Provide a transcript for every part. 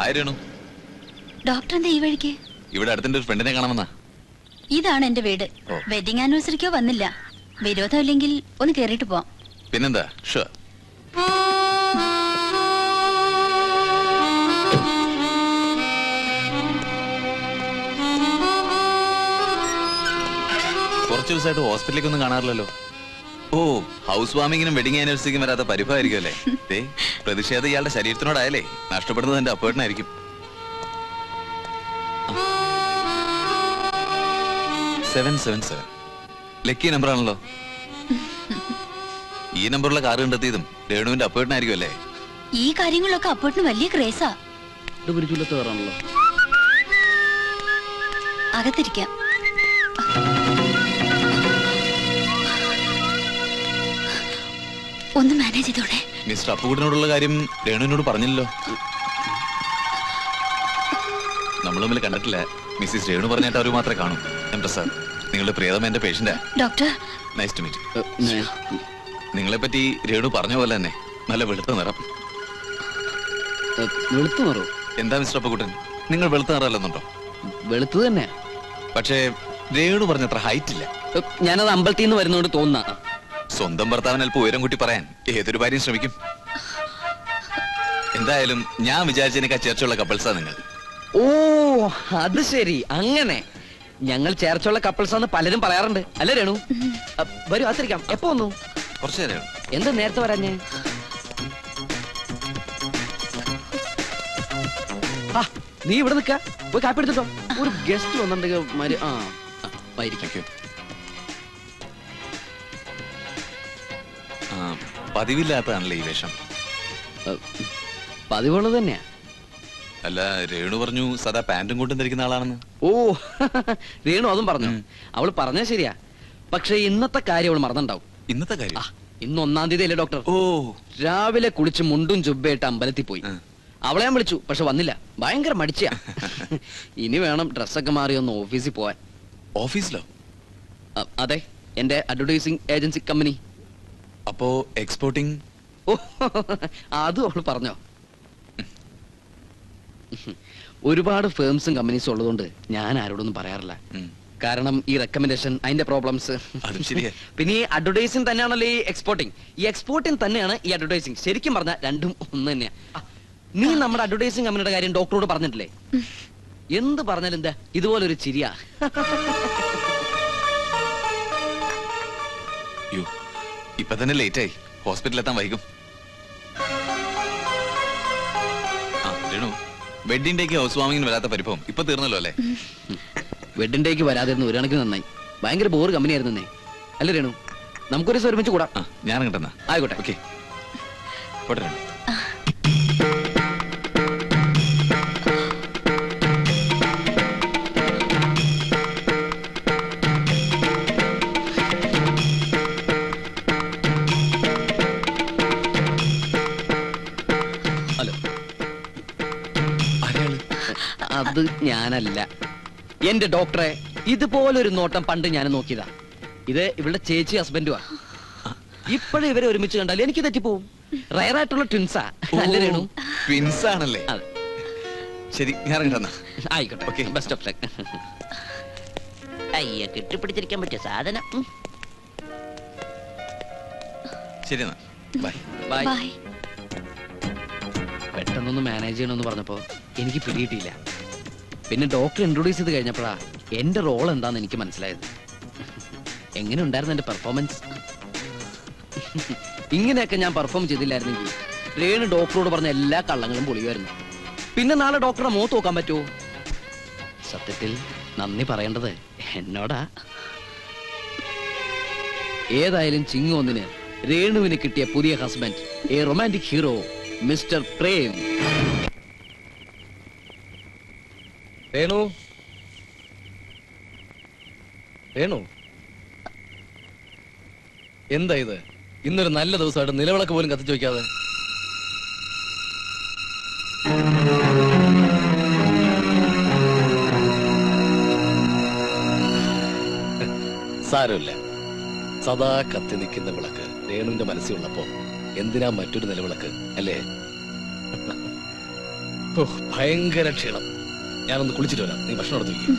ആയിരുന്നു ഡോക്ടർ എന്താ ഈ വഴിക്ക്? ഇവിടെ അടുത്തിന്റെ ഒരു ഫ്രണ്ടിനെ കാണാമെന്നാ. ഇതാണ് എന്റെ വീട്. വെഡിങ് ആനിവേഴ്സറിക്കോ വന്നില്ല. വിരോധം ഇല്ലെങ്കിൽ ഒന്ന് കേറിയിട്ട് പോവാം. പിന്നെന്താ? ഷുവർ. കുറച്ചു ദിവസമായിട്ട് ഹോസ്പിറ്റലിലേക്കൊന്നും കാണാറില്ലല്ലോ. ഓ, ഹൗസ് വാമിങ്ങിനും വെഡിങ് ആനിവേഴ്സറിക്കും വരാത്ത പരിഭവമായിരിക്കും അല്ലേ? പ്രതിഷേധം ഇയാളുടെ ശരീരത്തിനോടായാലേ നഷ്ടപ്പെടുന്നത് എന്റെ അപ്പേട്ടനായിരിക്കും. 777 ലക്കി നമ്പറാണല്ലോ. ഈ നമ്പറുള്ള കാറ് കണ്ടെത്തിയതും രേണുവിന്റെ അപ്പേട്ടനായിരിക്കും അല്ലേ? ഈ കാര്യങ്ങളിലൊക്കെ അപ്പേട്ടന് വലിയ ക്രേസാ. അകത്തിരിക്കാം. ഒന്ന് മാനേജ് ചെയ്തോടെ. മിസ്റ്റർ അപ്പുകുട്ടനോടുള്ള കാര്യം രേണുവിനോട് പറഞ്ഞില്ലല്ലോ. നമ്മൾ തമ്മിൽ കണ്ടിട്ടില്ല. മിസ്സിസ് രേണു പറഞ്ഞിട്ട് അവർ മാത്രമേ കാണൂ. പ്രസാദ്, നിങ്ങളുടെ പ്രിയതമ എന്റെ പേഷ്യന്റാ. Doctor, nice to meet. നിങ്ങളെ പറ്റി രേണു പറഞ്ഞ പോലെ തന്നെ നല്ല വെളുത്ത നിറം. വെളുത്തു നിറോ? എന്താ മിസ്റ്റർ അപ്പുകുട്ടൻ, നിങ്ങൾ വെളുത്ത നിറമല്ലെന്നുണ്ടോ? വെളുത്തു തന്നെ. പക്ഷേ രേണു പറഞ്ഞത്ര ഹൈറ്റ് ഇല്ല. ഞാനത് അമ്പലത്തിൽ നിന്ന് വരുന്നോണ്ട് തോന്നുന്ന. സ്വന്തം ഭർത്താവിന് അല്പം ഉയരം കൂട്ടി പറയാൻ ഏതൊരു ഭാര്യയും ശ്രമിക്കും. എന്തായാലും ഞാൻ വിചാരിച്ചതിനേക്കാൾ ചേർച്ചയുള്ള കപ്പിൾസാ നിങ്ങൾ. ഓ, അത് ശരി. അങ്ങനെ ഞങ്ങൾ ചേർച്ചുള്ള കപ്പിൾസാന്ന് പലരും പറയാറുണ്ട് അല്ലേ രേണു? വരൂ, ആത്തിരിക്കാം. എപ്പോ വന്നു? കുറച്ചു നേരം. എന്താ നേരത്തെ വരാഞ്ഞേ? നീ ഇവിടെ നിൽക്ക, പോയി കാപ്പി എടുത്തിട്ടോ. ഒരു ഗസ്റ്റ് വന്നിട്ടുണ്ടെങ്കിൽ പതിവില്ലാത്തതാണല്ലേ ഈ വേഷം? പതിവുള്ളത് തന്നെയാ. അല്ല, രേണു പറഞ്ഞു സദാ പാന്റും കൊണ്ടും ധരിക്കുന്ന ആളാണെന്ന്. ഓ, രേണു അതും പറഞ്ഞു. അവള് പറഞ്ഞാ ശരിയാ. പക്ഷെ ഇന്നത്തെ കാര്യം അവള് മറന്നുണ്ടാവും. ഇന്നത്തെ കാര്യം? ഇന്ന് 1-ാം തീയതി അല്ലേ ഡോക്ടർ? ഓ, രാവിലെ കുളിച്ച് മുണ്ടും ചുബയായിട്ട് അമ്പലത്തിൽ പോയി. അവളെ ഞാൻ വിളിച്ചു, പക്ഷെ വന്നില്ല. ഭയങ്കര മടിച്ചാ. ഇനി വേണം ഡ്രസ്സൊക്കെ മാറി ഒന്ന് ഓഫീസിൽ പോവാൻ. ഓഫീസിലോ? അതെ, എന്റെ അഡ്വർടൈസിംഗ് ഏജൻസി കമ്പനി. അപ്പോ എക്സ്പോർട്ടിംഗ്? ഓ, അതും അവള് പറഞ്ഞോ? ഒരുപാട് ഫേംസും കമ്പനീസും ഉള്ളതുകൊണ്ട് ഞാൻ ആരോടൊന്നും പറയാറില്ല. കാരണം ഈ റെക്കമെൻഡേഷൻ, അതിന്റെ പ്രോബ്ലംസ്. പിന്നെ ഈ അഡ്വർടൈസിംഗ് തന്നെയാണല്ലോ ഈ എക്സ്പോർട്ടിംഗ്. ഈ എക്സ്പോർട്ടിംഗ് തന്നെയാണ് ഈ അഡ്വർടൈസിംഗ്. ശരിക്കും പറഞ്ഞാൽ രണ്ടും ഒന്ന് തന്നെയാ. നീ നമ്മുടെ അഡ്വർടൈസിംഗ് കമ്പനിയുടെ കാര്യം ഡോക്ടറോട് പറഞ്ഞിട്ടില്ലേ? എന്ത് പറഞ്ഞാലും എന്താ ഇതുപോലൊരു ചിരിയാ. ഇപ്പൊ തന്നെ ലേറ്റ് ആയി. ഹോസ്പിറ്റലിൽ എത്താൻ വൈകും. വെഡിങ് ഡേക്ക് ഹൗസ് വാമിങ്ങിന് വരാത്ത പരിഭവം ഇപ്പൊ തീർന്നല്ലോ അല്ലേ? വെഡിങ് ഡേക്ക് വരാതിരുന്നു ഒരു കണക്കിന് നന്നായി. ഭയങ്കര ബോർ കമ്പനി ആയിരുന്നേ അല്ലേ രേണു? നമുക്കൊരു ദിവസം ഒരുമിച്ച് കൂടാ. ഞാൻ കിട്ടുന്ന ആയിക്കോട്ടെ. ഓക്കെ, പോട്ടെ രേണു. അത് ഞാനല്ല എന്റെ ഡോക്ടറെ. ഇതുപോലൊരു നോട്ടം പണ്ട് ഞാൻ നോക്കിയതാ. ഇത് ഇവളുടെ ചേച്ചി ഹസ്ബൻഡുവാ. ഇപ്പോഴും ഇവരെ ഒരുമിച്ച് കണ്ടാൽ എനിക്ക് തെറ്റിപ്പോവും. റയറായിട്ടുള്ള ട്വിൻസാ അല്ലേ രേണു? ട്വിൻസ് ആണല്ലേ? ശരി, ഞാൻ ആയിക്കോട്ടെ. Okay, best of luck. അയ്യ, കെട്ടിപ്പിടിച്ചിരിക്കാൻ പറ്റിയ സാധനം. ശരി എന്നാ, ബൈ. ബൈ. പെട്ടെന്നൊന്ന് മാനേജ് ചെയ്യണമെന്ന് പറഞ്ഞപ്പോ എനിക്ക് പിടിയിട്ടില്ല. പിന്നെ ഡോക്ടർ ഇൻട്രൊഡ്യൂസ് ചെയ്ത് കഴിഞ്ഞപ്പോഴാ എന്റെ റോൾ എന്താന്ന് എനിക്ക് മനസ്സിലായത്. എങ്ങനെ ഉണ്ടായിരുന്നു എന്റെ പെർഫോമൻസ്? ഇങ്ങനെയൊക്കെ ഞാൻ പെർഫോം ചെയ്തില്ലായിരുന്നെങ്കിൽ രേണു ഡോക്ടറോട് പറഞ്ഞ എല്ലാ കള്ളങ്ങളും പൊളിയുമായിരുന്നു. പിന്നെ നാളെ ഡോക്ടറുടെ മുഖത്ത് നോക്കാൻ പറ്റുമോ? സത്യത്തിൽ നന്ദി പറയേണ്ടത് എന്നോടാ. ഏതായാലും ചിങ്ങോന്നിന് രേണുവിന് കിട്ടിയ പുതിയ husband, A romantic hero, mister Prem. Renu, Renu, എന്താ ഇത്? ഇന്നൊരു നല്ല ദിവസമായിട്ട് നിലവിളക്ക് പോലും കത്തിച്ചു വയ്ക്കാതെ. സാരമില്ല, സദാ കത്തി നിൽക്കുന്ന വിളക്ക് രേണുവിന്റെ മനസ്സിലുള്ളപ്പോ എന്തിനാ മറ്റൊരു നിലവിളക്ക്, അല്ലേ? ഓ, ഭയങ്കര ക്ഷീണം. ഞാനൊന്ന് കുളിച്ചിട്ട് വരാം, നീ ഭക്ഷണം എടുത്ത് വെക്ക്.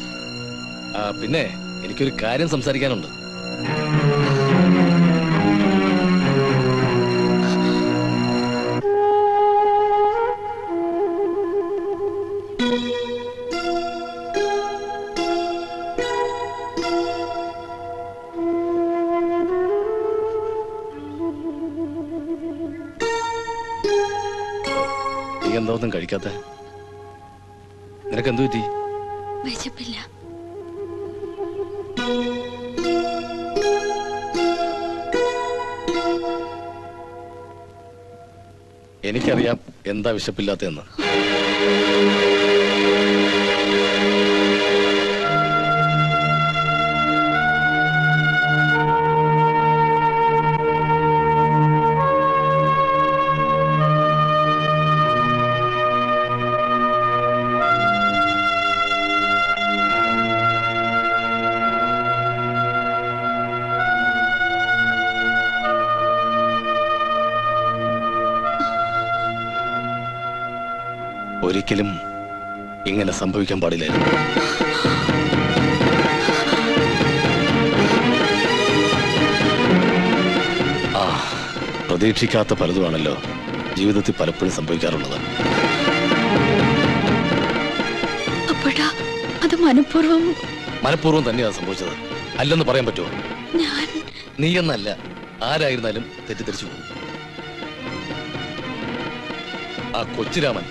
പിന്നെ എനിക്കൊരു കാര്യം സംസാരിക്കാനുണ്ട്. നീ എന്താ ഒന്നും കഴിക്കാത്ത? നിനക്ക് എന്തു പറ്റി? വിശപ്പില്ല. എനിക്കറിയാം എന്താ വിശപ്പില്ലാത്തതെന്ന്. ഒരിക്കലും ഇങ്ങനെ സംഭവിക്കാൻ പാടില്ലായിരുന്നു. പ്രതീക്ഷിക്കാത്ത പലതുമാണല്ലോ ജീവിതത്തിൽ പലപ്പോഴും സംഭവിക്കാറുള്ളത്. അത് മനഃപൂർവ്വം തന്നെയാണ് സംഭവിച്ചത്. അല്ലെന്ന് പറയാൻ പറ്റുമോ? നീ എന്നല്ല, ആരായിരുന്നാലും തെറ്റിദ്ധരിച്ചു പോകും. ആ കൊച്ചുരാമൻ,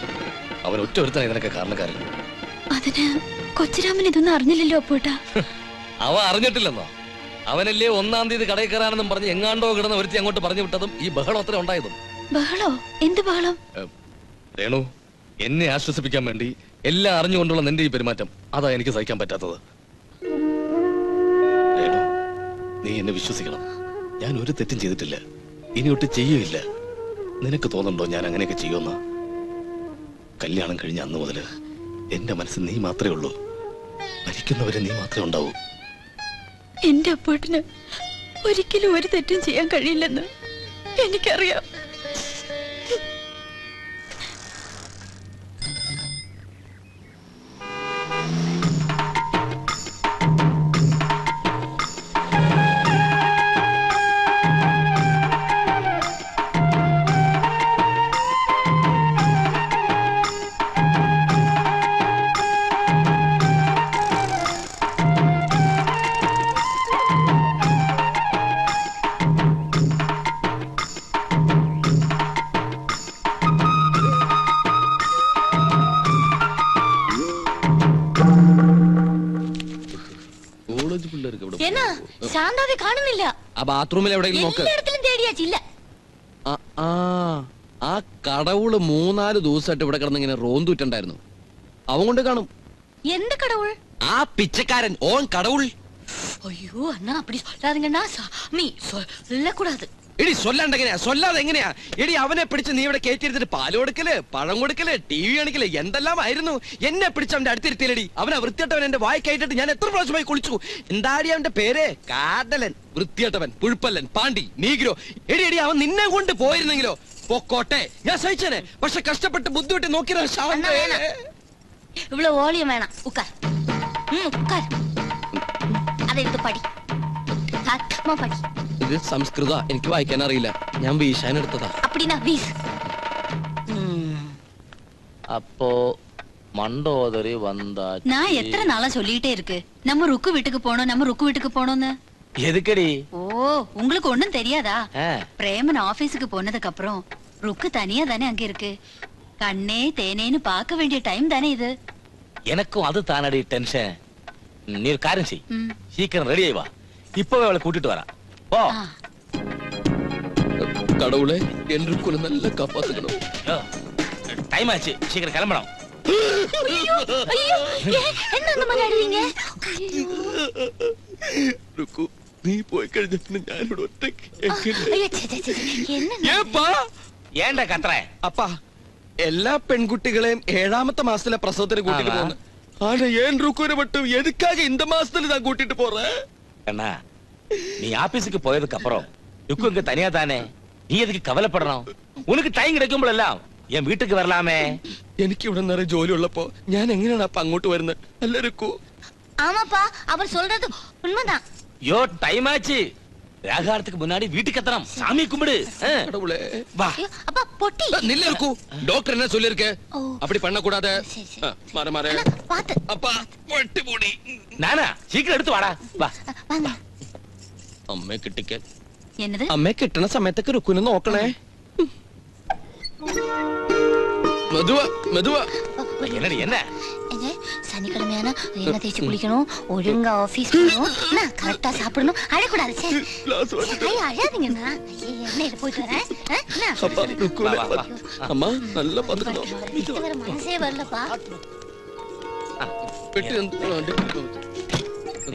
അവൻ ഒറ്റ ഒരുത്തനാണ് ഇതിനൊക്കെ കാരണക്കാരൻ. അതിന് കൊച്ചുരാമൻ ഇതൊന്നും അറിഞ്ഞില്ലല്ലോ അപ്പോട്ടാ. അവ അറിഞ്ഞിട്ടില്ലെന്നോ? അവനല്ലേ 1-ാം തീയതി കടയിൽ കയറാനെന്നും പറഞ്ഞ് എങ്ങാണ്ടോ കിടന്ന് ഒരുത്തി അങ്ങോട്ട് പറഞ്ഞു വിട്ടതും ഈ ബഹളം അത്ര ഉണ്ടായതും. ബഹളോ? എന്ത് ബഹളം? രേണു, എന്നെ ആശ്വസിപ്പിക്കാൻ വേണ്ടി എല്ലാം അറിഞ്ഞുകൊണ്ടുള്ള നിന്റെ ഈ പെരുമാറ്റം, അതാ എനിക്ക് സഹിക്കാൻ പറ്റാത്തത്. രേണു, നീ എന്നെ വിശ്വസിക്കണം. ഞാൻ ഒരു തെറ്റും ചെയ്തിട്ടില്ല, ഇനിയൊട്ട് ചെയ്യുകയില്ല. നിനക്ക് തോന്നുന്നുണ്ടോ ഞാൻ അങ്ങനെയൊക്കെ ചെയ്യുമെന്ന്? കല്യാണം കഴിഞ്ഞ അന്ന് മുതല് എന്റെ മനസ്സിൽ നീ മാത്രമേ ഉള്ളൂ. മരിക്കുന്നവരെ നീ മാത്രമേ ഉണ്ടാവൂ. എന്റെ അപ്പോട്ടിന് ഒരിക്കലും ഒരു തെറ്റും ചെയ്യാൻ കഴിയില്ലെന്ന് എനിക്കറിയാം. ശാന്താവെ കാണുന്നില്ല. ആ ബാത്റൂമിൽ എവിടെയെങ്കിലും നോക്ക്. എല്ലായിടത്തിലും തേടിയാച്ചില്ല. ആ കടവുള് 3-4 ദിവസമായിട്ട് ഇവിടെ കിടന്ന് ഇങ്ങനെ റോന്തുറ്റുണ്ടായിരുന്നു. അവൻ കൊണ്ട് കാണും. എന്ത് കടവുൾ? ആ പിച്ചക്കാരൻ ഓൻ കടവുൾ. അയ്യോ അണ്ണാ അപ്പടി சொல்லாதீங்கண்ணா. சாமி சொல்லக்கூடாது. എടി സൊല്ലാണ്ടെങ്ങനെയാ? സൊല്ലാതെ എങ്ങനെയാ? എടി അവനെ പിടിച്ച് നീ ഇവിടെ കയറ്റിരുത്തിട്ട് പാല് കൊടുക്കല്, പഴം കൊടുക്കല്, TV കാണിക്കല്, എന്തെല്ലാം ആയിരുന്നു. എന്നെ പിടിച്ച് അവന്റെ അടുത്തിരുത്തിയിലടി. അവനെ വൃത്തിയട്ടവൻ എന്റെ വായി കയറ്റിട്ട് ഞാൻ എത്ര പ്രാവശ്യമായി കുളിച്ചു. എന്താടി അവന്റെ പേര്? കാടലൻ, വൃത്തിയട്ടവൻ, പുഴുപ്പല്ലൻ, പാണ്ടി, നീഗ്രോ. എടി എടി അവൻ നിന്നെ കൊണ്ട് പോയിരുന്നെങ്കിലോ? പൊക്കോട്ടെ, ഞാൻ സഹിച്ചേനെ. പക്ഷെ കഷ്ടപ്പെട്ട് ബുദ്ധിമുട്ടി നോക്കിയ ഇവള് ഓളിയം വേണം. ഉക്കാർ ഉക്കാർ അതെടുത്ത് പടി. പടി. ഇത് സംസ്കൃത, എനിക്ക് വായിക്കാൻ അറിയില്ല. ഞാൻ വീശാൻ എടുത്തതാ. அப்படினா வீஸ். அப்போ மண்டோதரி வந்தாச்சு. நான் எத்தனை நாளா சொல்லிட்டே இருக்கு, நம்ம ருக்கு வீட்டுக்கு போனோம்னு. எதுக்கடி? ஓ, உங்களுக்கு ஒண்ணும் தெரியாதா? பிரேமன் ஆபீஸுக்கு போனதுக்கு அப்புறம் ருக்கு தனியா தானே அங்க இருக்கு. கண்ணே தேனேன்னு பார்க்க வேண்டிய டைம் தானே இது. எனக்கும் அது தானடி டென்ஷன். நீ ஒரு காரியம் செய், சீக்கிரம் ரெடி ஆயி வா. இப்பவே அவளை கூட்டிட்டு வரா. போ. கடவுளே, என்று கூட நல்ல காப்பாத்துக்கணும். டைம் ஆச்சு, சீக்கிரம் கிளம்பணும். ஐயோ ஐயோ, என்ன அந்த மாதிரி ஆடுவீங்க? ருக்கு, നീ പോയി കഴിഞ്ഞിട്ട് ഞാനിവിടെ ഒറ്റയ്ക്ക് ஏண்டா கத்துற? അപ്പാ, എല്ലാ പെൺകുട്ടികളെയും 7ാമത്തെ മാസത്തിലെ പ്രസവത്തിന് കൂട്ടിട്ട് പോകുന്നു. ஆனா ஏன் ருக்குரை மட்டும் எதுக்காக இந்த மாசத்துல தான் கூட்டிட்டு போறேன்? அண்ணா, நீ ஆபீஸுக்கு போயதுக்கு அப்புறம் ருக்கு இங்க தனியா தானே, நீ எதுக்கு கவலைப்படணும்? உனக்கு டைம் கிடைக்கும் போதெல்லாம் എൻ വീട്ടിക്ക് വരലാമേ. എനിക്ക് ഇവിടെ നിറയെ ജോലി ഉള്ളപ്പോ ഞാൻ എങ്ങനെയാണ് അപ്പൊ അങ്ങോട്ട് വരുന്നത്? എല്ലാവർക്കും ஆமாப்பா அவர் சொல்றது உண்மைதான். யோ டைம் ஆச்சு. ராகாரத்துக்கு முன்னாடி வீட்டுக்கு எத்தனம். சாமி கும்பிடு. கடவுளே. வா. அப்பா பொட்டி. நில்ல இருக்கு. டாக்டர் என்ன சொல்லிருக்க? அப்படி பண்ண கூடாது. மாற மாற. பாத்து. அப்பா பொட்டி போடி. நானா சீக்கிரம் எடுத்து வாடா. வா. வாங்க. അമ്മയെ കിട്ടിക്ക. என்னது? അമ്മയെ കിട്ടണ സമയത്തൊക്കെ രുക്കുനെ നോക്കണേ. മെതുവാ മെതുവാ. என்னடி என்ன? சனிக்கிழமையான எண்ணெய் தேய்ச்சி குளிக்கணும், ஒழுங்கா ஆபீஸ் போகணும், கரெக்டா சாப்பிடணும், அழக்கூடாது. அழாதீங்கண்ணா, எண்ணெயில போயிட்டு வரேன். அம்மா நல்லா பாத்துக்கணும். வேற மனசே வரலப்பா.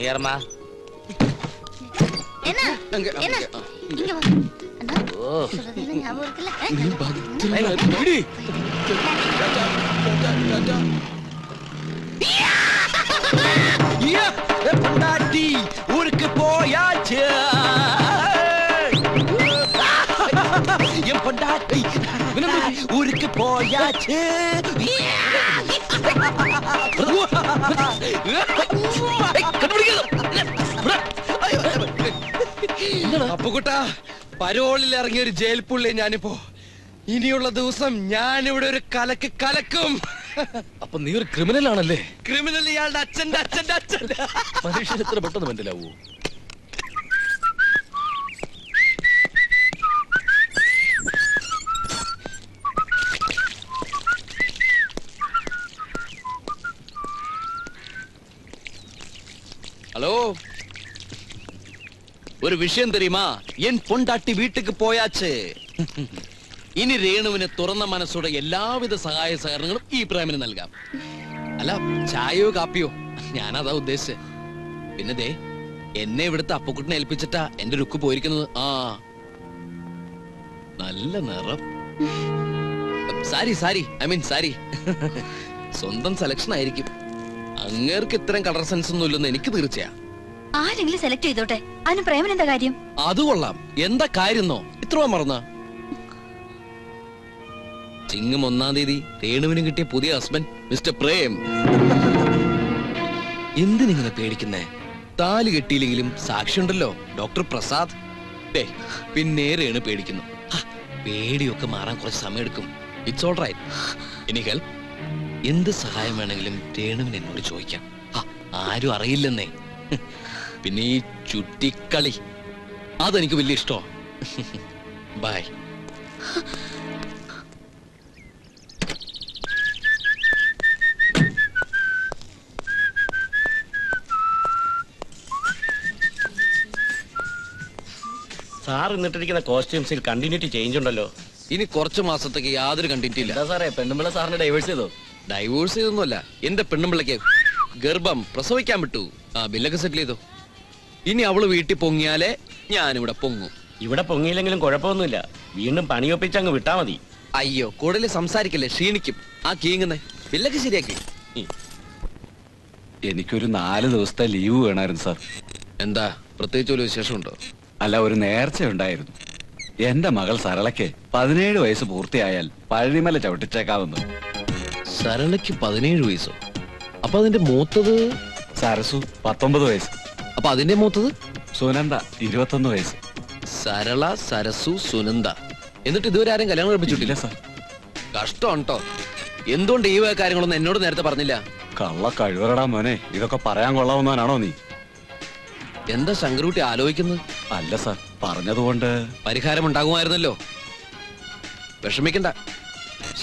ஏறமா. என்ன என்ன இங்க வா அண்ணா. சொல்றது என்ன ஞாபகம் இருக்குல்ல? விடு. பொண்டாட்டி ஊருக்கு போயாச்சு. என் பொண்டாட்டி ஊருக்கு போயாச்சு. അപ്പുകുട്ടാ, പരോളിൽ ഇറങ്ങിയ ഒരു ജയിൽ പുള്ളി ഞാനിപ്പോ. ഇനിയുള്ള ദിവസം ഞാനിവിടെ ഒരു കലക്ക് കലക്കും. അപ്പൊ നീ ഒരു ക്രിമിനൽ ആണല്ലേ? ക്രിമിനൽ ഇയാളുടെ അച്ഛന്റെ അച്ഛന്റെ അച്ഛൻ. മനുഷ്യൻ എത്ര പെട്ടെന്ന് മനസ്സിലാവൂ? ஹலோ, ஒரு விஷயம் தெரியுமா? என் பொண்டாட்டி வீட்டுக்கு போயாச்சு. ഇനി രേണുവിന് തുറന്ന മനസ്സോടെ എല്ലാവിധ സഹായ സഹകരണങ്ങളും ഈ പ്രേമന് നൽകാം. അല്ല, ചായയോ കാപ്പിയോ, ഞാനതാ ഉദ്ദേശിച്ചത്. പിന്നെ ദേ, എന്നെ ഇവിടുത്തെ അപ്പുക്കുട്ടിനെ ഏൽപ്പിച്ചിട്ടാ എന്റെ രുക്ക് പോയിരിക്കുന്നത്. ആ, നല്ല നിറം. Sari I mean sari. സ്വന്തം സെലക്ഷൻ ആയിരിക്കും. അങ്ങേർക്ക് ഇത്തരം കളർ സെൻസ് ഒന്നും ഇല്ലെന്ന് എനിക്ക് തീർച്ചയാ. ആരെങ്കിലും സെലക്ട് ചെയ്തോട്ടെ, അതിന് പ്രേമൻ എന്താ കാര്യം? അത് കൊള്ളാം. എന്താ കാര്യന്നോ ഇത്രയോ മറന്ന? ചിങ്ങം 1-ാം തീയതി രേണുവിന് കിട്ടിയ പുതിയ ഹസ്ബൻഡ് മിസ്റ്റർ പ്രേം. എന്തിനിങ്ങനെ പേടിക്കുന്നേ? താലി കെട്ടിയില്ലെങ്കിലും സാക്ഷിയുണ്ടല്ലോ, ഡോക്ടർ പ്രസാദ്. പിന്നെ രേണു പേടിക്കുന്നു. പേടിയൊക്കെ മാറാൻ കുറച്ച് സമയം എടുക്കും. It's all right. ഇനി ഹെൽപ്പ്, എന്ത് സഹായം വേണമെങ്കിലും രേണുവിന് എന്നോട് ചോദിക്കാം. ആരും അറിയില്ലെന്നേ. പിന്നെ ഈ ചുറ്റിക്കളി അതെനിക്ക് വലിയ ഇഷ്ടമാണ്. ബൈ. സാർ ഇന്നിട്ടിരിക്കുന്ന കോസ്റ്റ്യൂംസിൽ കണ്ടിന്യൂറ്റി ചേഞ്ച് ഉണ്ടല്ലോ. ഇനി കുറച്ച് മാസത്തേക്ക് യാതൊരു കണ്ടിന്യൂറ്റി ഇല്ല. സാറേ, പെണ്ണുമ്പിള്ള സാറിന് ഡൈവേഴ്സ് ചെയ്തോ? ഡൈവോഴ്സ് ചെയ്തൊന്നുമല്ല, എന്റെ പെണ്ണുമ്പിള്ളക്ക് ഗർഭം പ്രസവിക്കാൻ വിട്ടു. ബില്ലൊക്കെ സെറ്റിൽ ചെയ്തോ. ഇനി അവള് വീട്ടിൽ പൊങ്ങിയാലേ ഞാനിവിടെ പൊങ്ങും. ഇവിടെ പൊങ്ങിയില്ലെങ്കിലും കുഴപ്പമൊന്നുമില്ല, വീണ്ടും പണിയൊപ്പിച്ച് അങ്ങ് വിട്ടാ മതി. അയ്യോ, കൂടുതൽ സംസാരിക്കല്ലേ, ക്ഷീണിക്കും. കീങ്ങുന്നേ ബില്ലൊക്കെ ശരിയാക്കി. എനിക്കൊരു 4 ദിവസത്തെ ലീവ് വേണമായിരുന്നു സാർ. എന്താ പ്രത്യേകിച്ച് ഒരു വിശേഷമുണ്ടോ? അല്ല, ഒരു നേർച്ച ഉണ്ടായിരുന്നു. എന്റെ മകൾ സരളയ്ക്ക് 17 വയസ്സ് പൂർത്തിയായാൽ പഴനിമല ചവിട്ടിച്ചേക്കാവുന്നു. സരളയ്ക്ക് 17 വയസ്സോ? അപ്പൊ അതിന്റെ മൂത്തത്? സരസു 19 വയസ്സ്. അപ്പൊ അതിന്റെ മൂത്തത്? സുനന്ദ 21 വയസ്സ്. സരള, സരസു, സുനന്ദ. എന്നിട്ട് ഇതുവരെ ആരും കല്യാണം കഴിപ്പിച്ചിട്ടില്ല സാർ. കഷ്ടമാണ് കേട്ടോ. എന്തുകൊണ്ട് ഈ കാര്യങ്ങളൊന്നും എന്നോട് നേരത്തെ പറഞ്ഞില്ല? കള്ള കഴിവറടാ മോനെ, ഇതൊക്കെ പറയാൻ കൊള്ളാവുന്നവനാണോ നീ? എന്താ ശങ്കരൂട്ടി ആലോചിക്കുന്നത്? അല്ല സാർ, പറഞ്ഞതുകൊണ്ട് പരിഹാരം ഉണ്ടാകുമായിരുന്നല്ലോ. വിഷമിക്കണ്ട.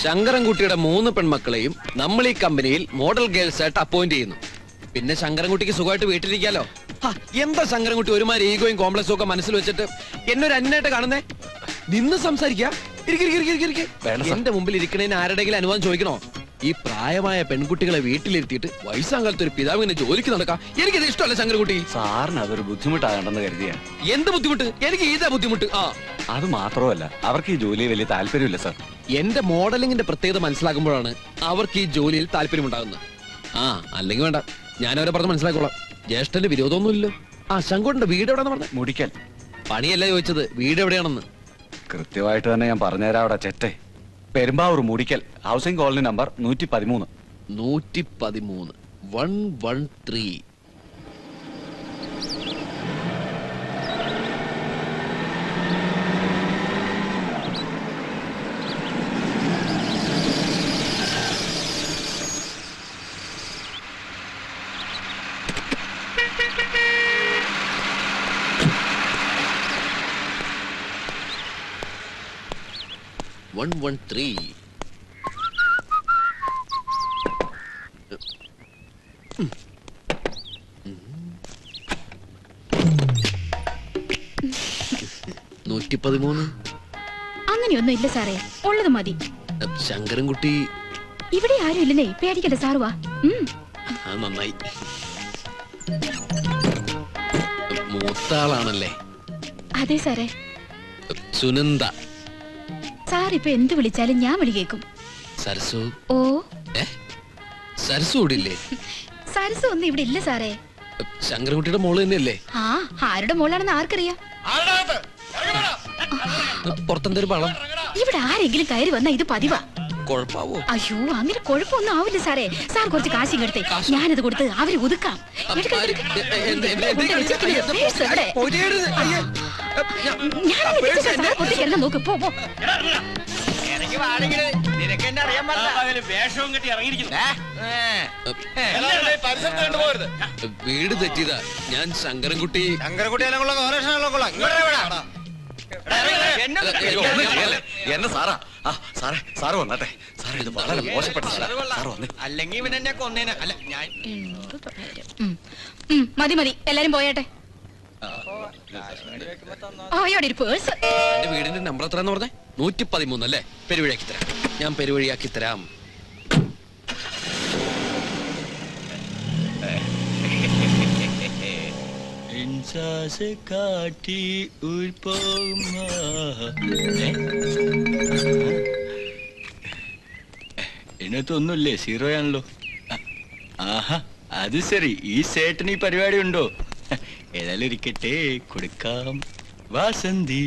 ശങ്കരൻകുട്ടിയുടെ 3 പെൺമക്കളെയും നമ്മൾ ഈ കമ്പനിയിൽ മോഡൽ ഗേൾസ് ആയിട്ട് അപ്പോയിന്റ് ചെയ്യുന്നു. പിന്നെ ശങ്കരൻകുട്ടിക്ക് സുഖമായിട്ട് വീട്ടിലിരിക്കാലോ. എന്താ ശങ്കരൻകുട്ടി ഒരുമാതിരി ഈഗോയും കോംപ്ലക്സും ഒക്കെ മനസ്സിൽ വെച്ചിട്ട് എന്നൊരു അന്യനായിട്ട് കാണുന്നേ? നിന്ന് സംസാരിക്കാ. എന്റെ മുമ്പിൽ ഇരിക്കണേന് ആരുടെങ്കിലും അനുവാദം ചോദിക്കണോ? ഈ പ്രായമായ പെൺകുട്ടികളെ വീട്ടിലിരുത്തിയിട്ട് വയസ്സാകാലത്ത് ഒരു പിതാവിനെ ജോലിക്ക് നടക്കാം. എനിക്കിത് ഇഷ്ടമല്ല ശങ്കരൻകുട്ടി. സാറിന് അതൊരു ബുദ്ധിമുട്ടാകണ്ടെന്ന് കരുതിയാ. എന്ത് ബുദ്ധിമുട്ട്? എനിക്ക് ഇതാ ബുദ്ധിമുട്ട്. അത് മാത്രമല്ല, അവർക്ക് ഈ ജോലി വലിയ താല്പര്യമില്ല സാർ. എന്റെ മോഡലിംഗിന്റെ പ്രത്യേകത മനസ്സിലാക്കുമ്പോഴാണ് അവർക്ക് ഈ ജോലിയിൽ താല്പര്യമുണ്ടാകുന്നത്. അല്ലെങ്കിൽ വേണ്ട, ഞാനവരെ പറഞ്ഞ് മനസ്സിലാക്കോളാം. ജ്യേഷ്ഠന്റെ വിരോധമൊന്നുമില്ലല്ലോ. ശങ്കുട്ടിന്റെ വീട് എവിടെയാണെന്ന് പറഞ്ഞ? മുടിക്കൽ. പണിയല്ല ചോദിച്ചത്, വീട് എവിടെയാണെന്ന്. കൃത്യമായിട്ട് തന്നെ ഞാൻ പറഞ്ഞുതരാം. അവിടെ ചെറ്റേ പെരുമ്പാവൂർ മൂടിക്കൽ ഹൗസിംഗ് കോളനി നമ്പർ 113. 113 113. അങ്ങനെയൊന്നും ഇല്ല സാറേ, ഉള്ളത് മതി. ശങ്കരൻകുട്ടി ഇവിടെ ആരും ഇല്ലെന്നേ, പേടിക്കണ്ട സാറ് വാ. നന്നായി. മൂത്താളാണല്ലേ? അതെ സാറേ. സുനന്ദ. സാർ ഇപ്പൊ എന്ത് വിളിച്ചാലും ഞാൻ വിളി കേൾക്കും. സരസു. ഓ സരസു ഇവിടില്ലേ? സരസു ഒന്നും ഇവിടെ ഇല്ല സാറേ. ശങ്കരൻകുട്ടിയുടെ മോള് തന്നെയല്ലേ? ആ, ആരുടെ മോളാണെന്ന് ആർക്കറിയാം? പുറത്തെന്തൊരു പളം. ഇവിടെ ആരെങ്കിലും കയറി വന്നാ ഇത് പതിവാ. കുഴപ്പാവോ? അയ്യോ, അങ്ങനെ കുഴപ്പമൊന്നും ആവില്ല സാറേ. സാർ കുറച്ച് കാശിങ് എടുത്തേ, ഞാനത് കൊടുത്ത് അവരെ ഒതുക്കാം. നോക്ക്, പോ. വീട് തെറ്റിയതാ. ഞാൻ ശങ്കരൻകുട്ടി. എന്നെ സാറാ. സാറ് വന്നാട്ടെ. സാറേ, ഇത് വളരെ മോശപ്പെട്ട അല്ലെങ്കിൽ ഇവൻ എന്നെ കൊന്നേനെ. അല്ല, ഞാൻ മതി എല്ലാരും പോയാട്ടെ. എന്റെ വീടിന്റെ നമ്പർ എത്രയെന്ന് പറഞ്ഞേ? 113 അല്ലേ? പെരുവഴിയാക്കി തരാം. ഞാൻ പെരുവഴിയാക്കി തരാം. ഇതിനകത്തൊന്നുമില്ലേ? സീറോയാണല്ലോ. ആഹാ, അത് ശരി. ഈ സേട്ടന് ഈ പരിപാടി ഉണ്ടോ? ഏതായാലും ഇരിക്കട്ടെ, കൊടുക്കാം. വാസന്തി.